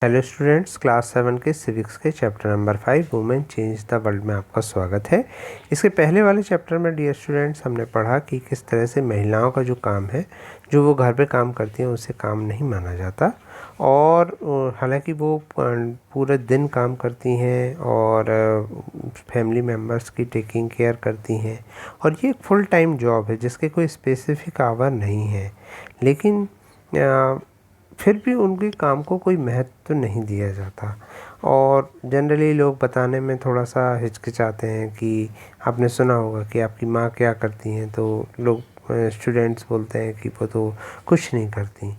Hello students, class 7 के civics के chapter number 5 women change the world में आपका स्वागत है। इसके पहले वाले चैप्टर में डियर स्टूडेंट्स हमने पढ़ा कि किस तरह से महिलाओं का जो काम है, जो वो घर पे काम करती हैं, उसे काम नहीं माना जाता। और हालांकि वो पूरे दिन काम करती हैं और फैमिली मेम्बर्स की टेकिंग केयर करती हैं, और ये एक फुल टाइम जॉब है जिसके कोई स्पेसिफिक आवर नहीं है। लेकिन फिर भी उनके काम को कोई महत्व नहीं दिया जाता, और जनरली लोग बताने में थोड़ा सा हिचकिचाते हैं। कि आपने सुना होगा कि आपकी माँ क्या करती हैं, तो लोग स्टूडेंट्स बोलते हैं कि वो तो कुछ नहीं करती।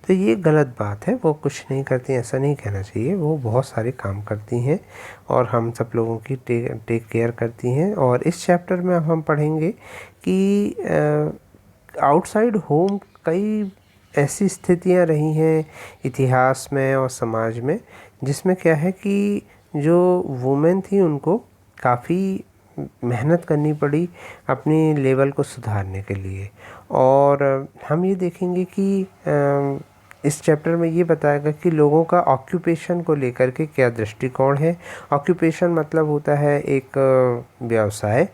तो ये गलत बात है, वो कुछ नहीं करती ऐसा नहीं कहना चाहिए। वो बहुत सारे काम करती हैं और हम सब लोगों की टेक केयर करती हैं। और इस चैप्टर में अब हम पढ़ेंगे कि आउटसाइड होम कई ऐसी स्थितियां रही हैं इतिहास में और समाज में, जिसमें क्या है कि जो वुमेन थी उनको काफ़ी मेहनत करनी पड़ी अपनी लेवल को सुधारने के लिए। और हम ये देखेंगे कि इस चैप्टर में ये बताएगा कि लोगों का ऑक्यूपेशन को लेकर के क्या दृष्टिकोण है। ऑक्यूपेशन मतलब होता है एक व्यवसाय।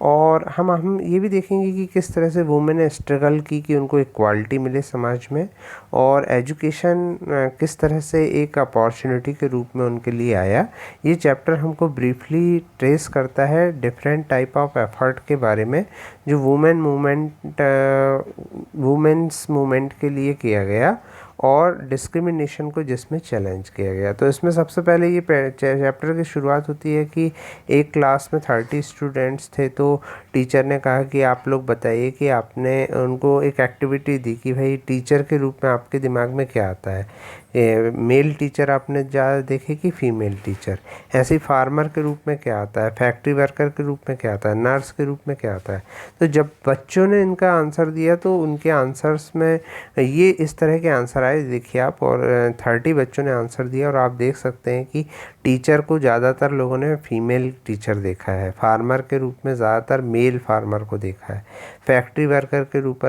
और हम ये भी देखेंगे कि किस तरह से वुमेन ने स्ट्रगल की कि उनको इक्वालिटी मिले समाज में, और एजुकेशन किस तरह से एक अपॉर्चुनिटी के रूप में उनके लिए आया। ये चैप्टर हमको ब्रीफली ट्रेस करता है डिफरेंट टाइप ऑफ एफर्ट के बारे में जो वुमेन्स मूवमेंट के लिए किया गया, और डिस्क्रिमिनेशन को जिसमें चैलेंज किया गया। तो इसमें सबसे पहले ये चैप्टर की शुरुआत होती है कि एक क्लास में 30 स्टूडेंट्स थे। तो टीचर ने कहा कि आप लोग बताइए कि आपने उनको एक एक्टिविटी दी कि भाई टीचर के रूप में आपके दिमाग में क्या आता है। मेल टीचर आपने ज़्यादा देखे कि फीमेल टीचर, ऐसे ही फार्मर के रूप में क्या आता है, फैक्ट्री वर्कर के रूप में क्या आता है, नर्स के रूप में क्या आता है। तो जब बच्चों ने इनका आंसर दिया तो उनके आंसर्स में ये इस तरह के आंसर आए, देखिए आप। और 30 बच्चों ने आंसर दिया, और आप देख सकते हैं कि टीचर को ज़्यादातर लोगों ने फीमेल टीचर देखा है, फार्मर के रूप में ज़्यादातर मेल फार्मर को देखा है, फैक्ट्री वर्कर के रूप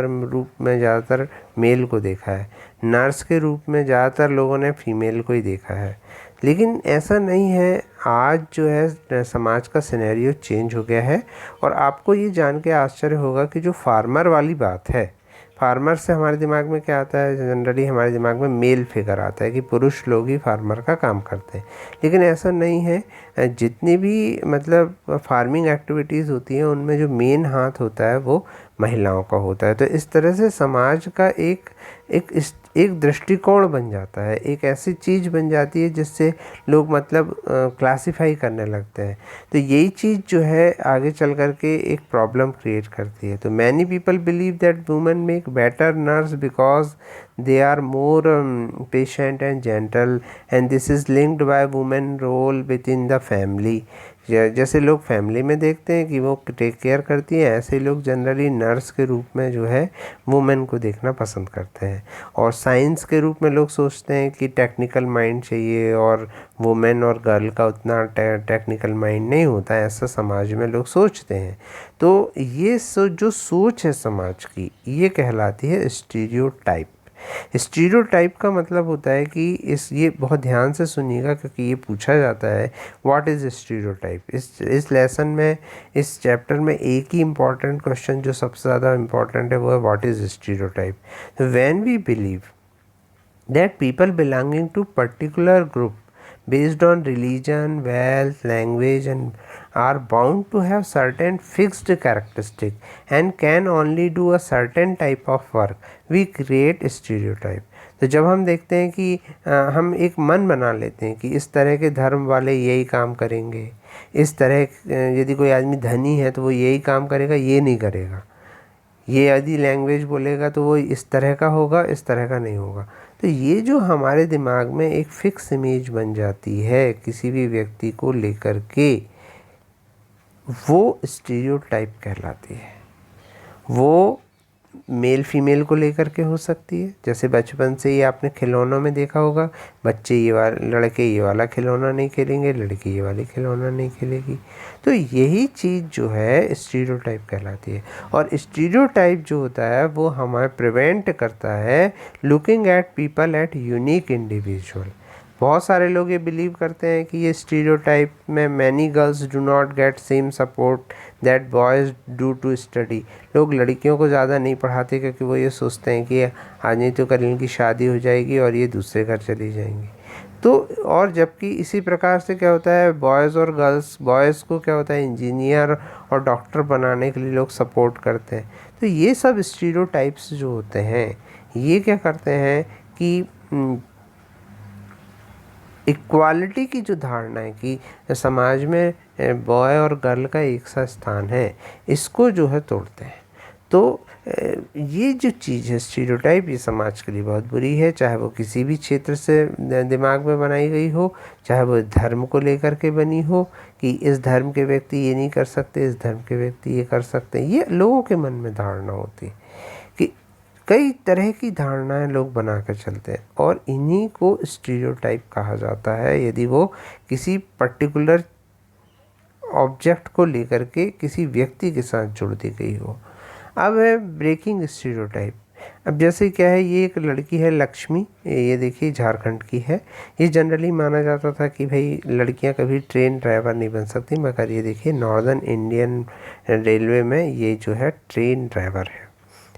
में ज़्यादातर मेल को देखा है, नर्स के रूप में ज़्यादातर लोगों ने फीमेल को ही देखा है। लेकिन ऐसा नहीं है। आज जो है समाज का सिनेरियो चेंज हो गया है, और आपको ये जान के आश्चर्य होगा कि जो फार्मर वाली बात है, फार्मर से हमारे दिमाग में क्या आता है, जनरली हमारे दिमाग में मेल फिगर आता है कि पुरुष लोग ही फार्मर का काम करते हैं। लेकिन ऐसा नहीं है। जितनी भी मतलब फार्मिंग एक्टिविटीज़ होती हैं उनमें जो मेन हाथ होता है वो महिलाओं का होता है। तो इस तरह से समाज का एक दृष्टिकोण बन जाता है, एक ऐसी चीज़ बन जाती है जिससे लोग मतलब क्लासिफाई करने लगते हैं। तो यही चीज़ जो है आगे चल कर के एक प्रॉब्लम क्रिएट करती है। तो many people believe that women make better nurse because they are more patient and gentle, and this is linked by women role within the family। जैसे लोग फैमिली में देखते हैं कि वो टेक केयर करती हैं, ऐसे लोग जनरली नर्स के रूप में जो है वुमेन को देखना पसंद करते हैं। और साइंस के रूप में लोग सोचते हैं कि टेक्निकल माइंड चाहिए, और वुमेन और गर्ल का उतना टेक्निकल माइंड नहीं होता है, ऐसा समाज में लोग सोचते हैं। तो ये जो सोच है समाज की, ये कहलाती है स्टीरियोटाइप। स्टीरियोटाइप का मतलब होता है कि ये बहुत ध्यान से सुनिएगा, क्योंकि ये पूछा जाता है व्हाट इज़ स्टीरियोटाइप। इस लेसन में, इस चैप्टर में एक ही इम्पॉर्टेंट क्वेश्चन जो सबसे ज़्यादा इम्पॉर्टेंट है वो है what is stereotype. When we believe that people belonging to particular group based on religion, wealth, language and are bound to have certain fixed characteristic and can only do a certain type of work, we create stereotype। तो जब हम देखते हैं कि हम एक मन बना लेते हैं कि इस तरह के धर्म वाले यही काम करेंगे, इस तरह यदि कोई आदमी धनी है तो वो यही काम करेगा, ये नहीं करेगा, ये यदि लैंग्वेज बोलेगा तो वो इस तरह का होगा, इस तरह का नहीं होगा। तो ये जो हमारे दिमाग में एक फिक्स इमेज बन जाती है किसी भी व्यक्ति को लेकर के, वो स्टीरियोटाइप कहलाती है। वो मेल फीमेल को लेकर के हो सकती है, जैसे बचपन से ही आपने खिलौनों में देखा होगा, बच्चे लड़के ये वाला खिलौना नहीं खेलेंगे, लड़की ये वाली खिलौना नहीं खेलेगी। तो यही चीज़ जो है स्टीरियोटाइप कहलाती है। और स्टीरियोटाइप जो होता है वो हमें प्रिवेंट करता है looking at people at unique individual. बहुत सारे लोग ये बिलीव करते हैं कि ये स्टीरियोटाइप में many girls do not get same support that boys do to study. लोग लड़कियों को ज़्यादा नहीं पढ़ाते क्योंकि वो ये सोचते हैं कि आज नहीं तो कल इनकी शादी हो जाएगी और ये दूसरे घर चली जाएंगी। तो और जबकि इसी प्रकार से क्या होता है, बॉयज़ और गर्ल्स, बॉयज़ को क्या होता है इंजीनियर और डॉक्टर बनाने के लिए लोग सपोर्ट करते हैं। तो ये सब स्टीरियोटाइप्स जो होते हैं ये क्या करते हैं कि इक्वालिटी की जो धारणा है कि समाज में बॉय और गर्ल का एक सा स्थान है, इसको जो है तोड़ते हैं। तो ये जो चीज़ है स्टीरियोटाइप, ये समाज के लिए बहुत बुरी है, चाहे वो किसी भी क्षेत्र से दिमाग में बनाई गई हो, चाहे वो धर्म को लेकर के बनी हो कि इस धर्म के व्यक्ति ये नहीं कर सकते, इस धर्म के व्यक्ति ये कर सकते हैं। ये लोगों के मन में धारणा होती है कि कई तरह की धारणाएं लोग बना कर चलते हैं और इन्हीं को स्टीरियोटाइप कहा जाता है यदि वो किसी पर्टिकुलर ऑब्जेक्ट को लेकर के किसी व्यक्ति के साथ जुड़ दी गई हो। अब है ब्रेकिंग स्टीरियोटाइप। अब जैसे क्या है, ये एक लड़की है लक्ष्मी, ये देखिए झारखंड की है। ये जनरली माना जाता था कि भाई लड़कियां कभी ट्रेन ड्राइवर नहीं बन सकती, मगर ये देखिए नॉर्दर्न इंडियन रेलवे में ये जो है ट्रेन ड्राइवर है।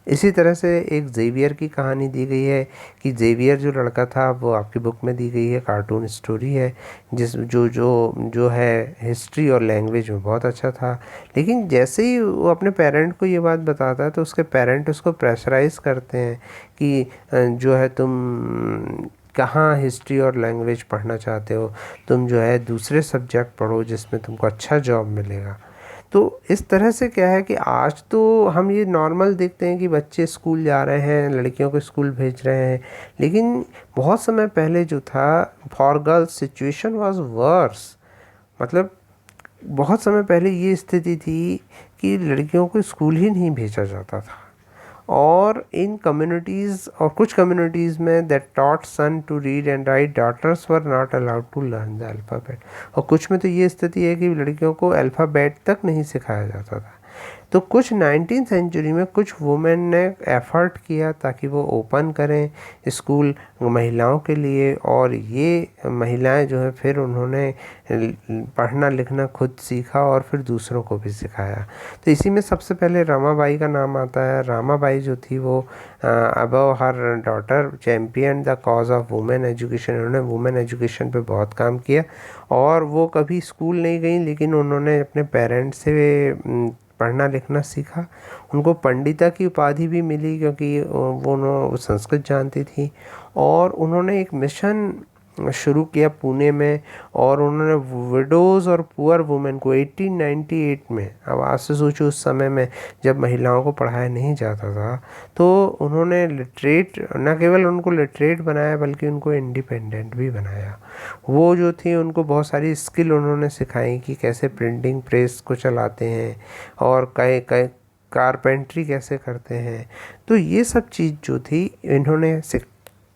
इसी तरह से एक जेवियर की कहानी दी गई है कि जेवियर जो लड़का था वो आपकी बुक में दी गई है, कार्टून स्टोरी है, जिस जो है हिस्ट्री और लैंग्वेज में बहुत अच्छा था। लेकिन जैसे ही वो अपने पेरेंट को ये बात बताता है तो उसके पेरेंट उसको प्रेशराइज़ करते हैं कि जो है तुम कहाँ हिस्ट्री और लैंग्वेज पढ़ना चाहते हो, तुम जो है दूसरे सब्जेक्ट पढ़ो जिसमें तुमको अच्छा जॉब मिलेगा। तो इस तरह से क्या है कि आज तो हम ये नॉर्मल देखते हैं कि बच्चे स्कूल जा रहे हैं, लड़कियों को स्कूल भेज रहे हैं, लेकिन बहुत समय पहले जो था for girls situation was worse. मतलब बहुत समय पहले ये स्थिति थी कि लड़कियों को स्कूल ही नहीं भेजा जाता था। और इन कम्युनिटीज़ और कुछ कम्युनिटीज़ में that taught son to read and write, daughters were not allowed to learn the alphabet. और कुछ में तो ये स्थिति है कि लड़कियों को अल्फ़ाबेट तक नहीं सिखाया जाता था। तो कुछ 19th सेंचुरी में कुछ वुमेन ने एफ़र्ट किया ताकि वो ओपन करें स्कूल महिलाओं के लिए, और ये महिलाएं जो है फिर उन्होंने पढ़ना लिखना खुद सीखा और फिर दूसरों को भी सिखाया। तो इसी में सबसे पहले रमाबाई का नाम आता है। रमाबाई जो थी वो above her daughter champion the cause of women education. उन्होंने वुमेन एजुकेशन पे बहुत काम किया और वो कभी स्कूल नहीं गई, लेकिन उन्होंने अपने पेरेंट्स से पढ़ना लिखना सीखा। उनको पंडिता की उपाधि भी मिली क्योंकि वो संस्कृत जानती थी। और उन्होंने एक मिशन शुरू किया पुणे में, और उन्होंने विडोज़ और पुअर वुमेन को 1898 में, अब आज से सोचो उस समय में जब महिलाओं को पढ़ाया नहीं जाता था, तो उन्होंने लिटरेट, न केवल उनको लिटरेट बनाया बल्कि उनको इंडिपेंडेंट भी बनाया। वो जो थी उनको बहुत सारी स्किल उन्होंने सिखाई कि कैसे प्रिंटिंग प्रेस को चलाते हैं और कई कारपेंट्री कैसे करते हैं। तो ये सब चीज़ जो थी इन्होंने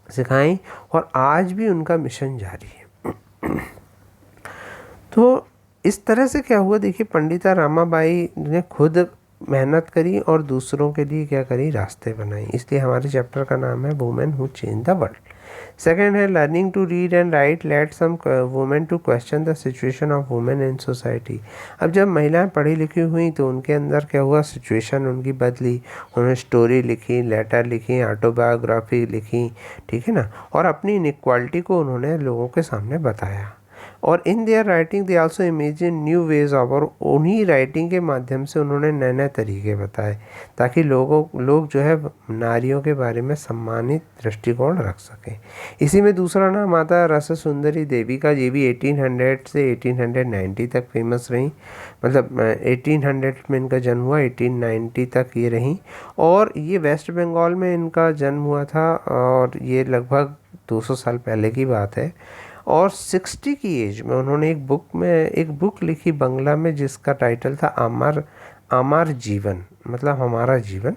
सिखाई और आज भी उनका मिशन जारी है। तो इस तरह से क्या हुआ, देखिए पंडिता रमाबाई ने खुद मेहनत करी और दूसरों के लिए क्या करी, रास्ते बनाई। इसलिए हमारे चैप्टर का नाम है women who change the world. Second है learning to read and write let some women to question the situation of women in society. अब जब महिलाएं पढ़ी लिखी हुई तो उनके अंदर क्या हुआ, सिचुएशन उनकी बदली। उन्होंने स्टोरी लिखी, लेटर लिखी, ऑटोबायोग्राफी लिखी, ठीक है ना, और अपनी इनइक्वालिटी को उन्होंने लोगों के सामने बताया। और in their writing they also imagine new ways of, और उन्हीं राइटिंग के माध्यम से उन्होंने नए नए तरीके बताए ताकि लोग जो है नारियों के बारे में सम्मानित दृष्टिकोण रख सकें। इसी में दूसरा नाम आता है रस सुंदरी देवी का। ये भी 1800 से 1890 तक फेमस रही, मतलब 1800 में इनका जन्म हुआ, 1890 तक ये रही। और ये वेस्ट बंगाल में इनका जन्म हुआ था और ये लगभग 200 साल पहले की बात है। और 60 की एज में उन्होंने एक बुक लिखी बांग्ला में जिसका टाइटल था अमर जीवन, मतलब हमारा जीवन।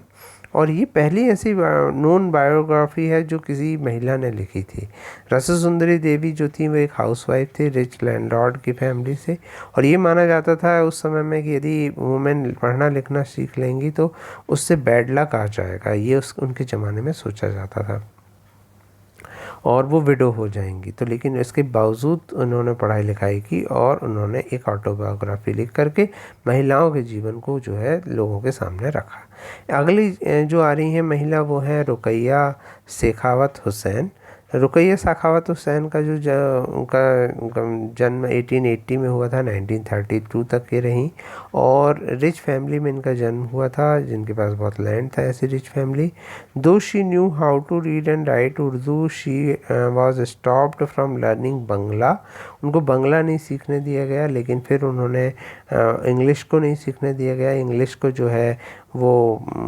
और ये पहली ऐसी नॉन बायोग्राफी है जो किसी महिला ने लिखी थी। रस सुंदरी देवी जो थी वो एक हाउसवाइफ थी रिच लैंडलॉर्ड की फैमिली से, और ये माना जाता था उस समय में कि यदि वुमेन पढ़ना लिखना सीख लेंगी तो उससे बैड लक आ जाएगा, ये उनके ज़माने में सोचा जाता था। और वो विडो हो जाएंगी। तो लेकिन इसके बावजूद उन्होंने पढ़ाई लिखाई की और उन्होंने एक ऑटोबायोग्राफी लिख करके महिलाओं के जीवन को जो है लोगों के सामने रखा। अगली जो आ रही है महिला वो है रुकैया शेखावत हुसैन। रुकैया शेखावत हुसैन का उनका जन्म 1880 में हुआ था, 1932 तक के रहीं और रिच फैमिली में इनका जन्म हुआ था, जिनके पास बहुत लैंड था। ऐसी rich family. Though she knew how to read and write Urdu, she was stopped from learning Bangla. उनको बंगला नहीं सीखने दिया गया, लेकिन फिर उन्होंने इंग्लिश को नहीं सीखने दिया गया। इंग्लिश को जो है वो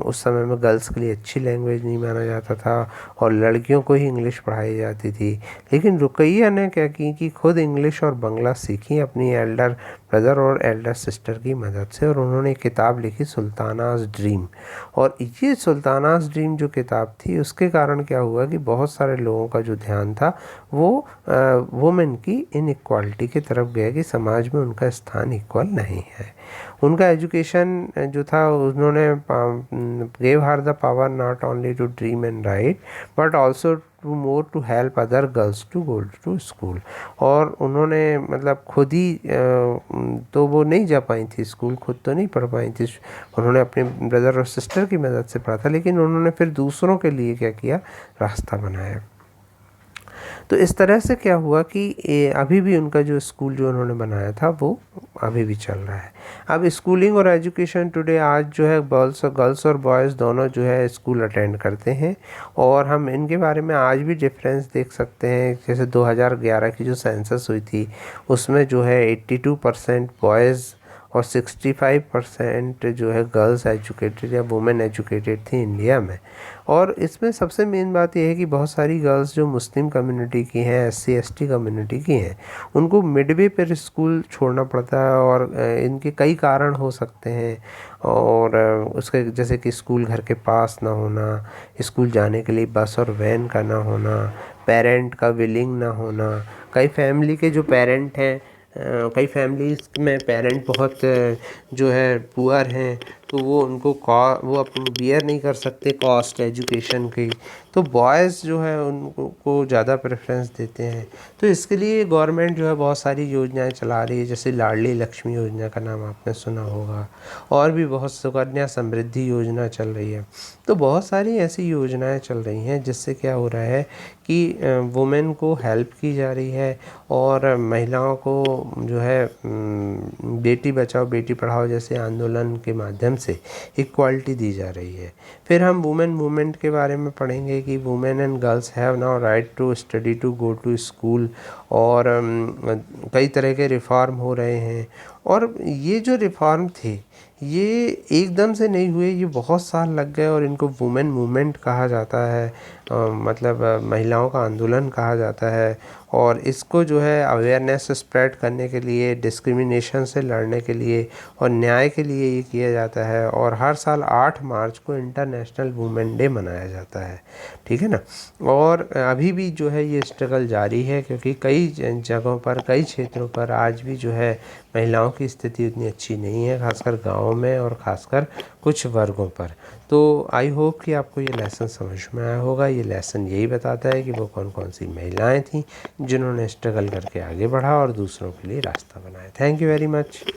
उस समय में गर्ल्स के लिए अच्छी लैंग्वेज नहीं माना जाता था और लड़कियों को ही इंग्लिश पढ़ाई जाती थी। लेकिन रुकैया ने क्या की कि खुद इंग्लिश और बंगला सीखी अपनी एल्डर ब्रदर और एल्डर सिस्टर की मदद से, और उन्होंने एक किताब लिखी सुल्तानाज ड्रीम। और ये सुल्तानाज ड्रीम जो किताब थी उसके कारण क्या हुआ कि बहुत सारे लोगों का जो ध्यान था वो वुमेन की इनइक्वालिटी की तरफ गया कि समाज में उनका स्थान इक्वल नहीं है। उनका एजुकेशन जो था उन्होंने gave her the power not only to dream and write but also to more to help other girls to go to school. और उन्होंने मतलब खुद ही तो वो नहीं जा पाई थी स्कूल, खुद तो नहीं पढ़ पाई थी, उन्होंने अपने ब्रदर और सिस्टर की मदद से पढ़ा था, लेकिन उन्होंने फिर दूसरों के लिए क्या किया, रास्ता बनाया। तो इस तरह से क्या हुआ कि अभी भी उनका जो स्कूल जो उन्होंने बनाया था वो अभी भी चल रहा है। अब स्कूलिंग और एजुकेशन टुडे आज जो है गर्ल्स और बॉयज़ दोनों जो है स्कूल अटेंड करते हैं, और हम इनके बारे में आज भी डिफरेंस देख सकते हैं। जैसे 2011 की जो सेंसस हुई थी उसमें जो है 82% बॉयज़ और 65% जो है गर्ल्स एजुकेटेड या वुमेन एजुकेटेड थी इंडिया में। और इसमें सबसे मेन बात यह है कि बहुत सारी गर्ल्स जो मुस्लिम कम्युनिटी की हैं, SC ST कम्युनिटी की हैं, उनको मिडवे पर स्कूल छोड़ना पड़ता है, और इनके कई कारण हो सकते हैं। और उसके जैसे कि स्कूल घर के पास ना होना, स्कूल जाने के लिए बस और वैन का ना होना, पेरेंट का विलिंग ना होना। कई फैमिली के जो पेरेंट हैं, कई फैमिलीज़ में पेरेंट बहुत जो है पुअर हैं, तो वो उनको वो अपन बियर नहीं कर सकते कॉस्ट एजुकेशन की, तो बॉयज़ जो है उनको ज़्यादा प्रेफरेंस देते हैं। तो इसके लिए गवर्नमेंट जो है बहुत सारी योजनाएं चला रही है, जैसे लाडली लक्ष्मी योजना का नाम आपने सुना होगा, और भी बहुत सुकन्या समृद्धि योजना चल रही है। तो बहुत सारी ऐसी योजनाएं चल रही हैं जिससे क्या हो रहा है कि वुमेन को हेल्प की जा रही है, और महिलाओं को जो है बेटी बचाओ बेटी पढ़ाओ जैसे आंदोलन के माध्यम से इक्वालिटी दी जा रही है। फिर हम वुमेन मूवमेंट के बारे में पढ़ेंगे कि women and girls have now right to study to go to school, और कई तरह के रिफॉर्म हो रहे हैं। और ये जो रिफॉर्म थे ये एकदम से नहीं हुए, ये बहुत साल लग गए, और इनको वुमेन मूवमेंट कहा जाता है, मतलब महिलाओं का आंदोलन कहा जाता है। और इसको जो है अवेयरनेस स्प्रेड करने के लिए, डिस्क्रिमिनेशन से लड़ने के लिए और न्याय के लिए ये किया जाता है। और हर साल 8 मार्च को इंटरनेशनल वुमेन डे मनाया जाता है, ठीक है ना। और अभी भी जो है ये स्ट्रगल जारी है, क्योंकि कई जगहों पर, कई क्षेत्रों पर आज भी जो है महिलाओं की स्थिति उतनी अच्छी नहीं है, खासकर गाँव में और ख़ासकर कुछ वर्गों पर। तो आई होप कि आपको ये लेसन समझ में आया होगा। ये लेसन यही बताता है कि वो कौन कौन सी महिलाएं थीं जिन्होंने स्ट्रगल करके आगे बढ़ा और दूसरों के लिए रास्ता बनाया। Thank you very much.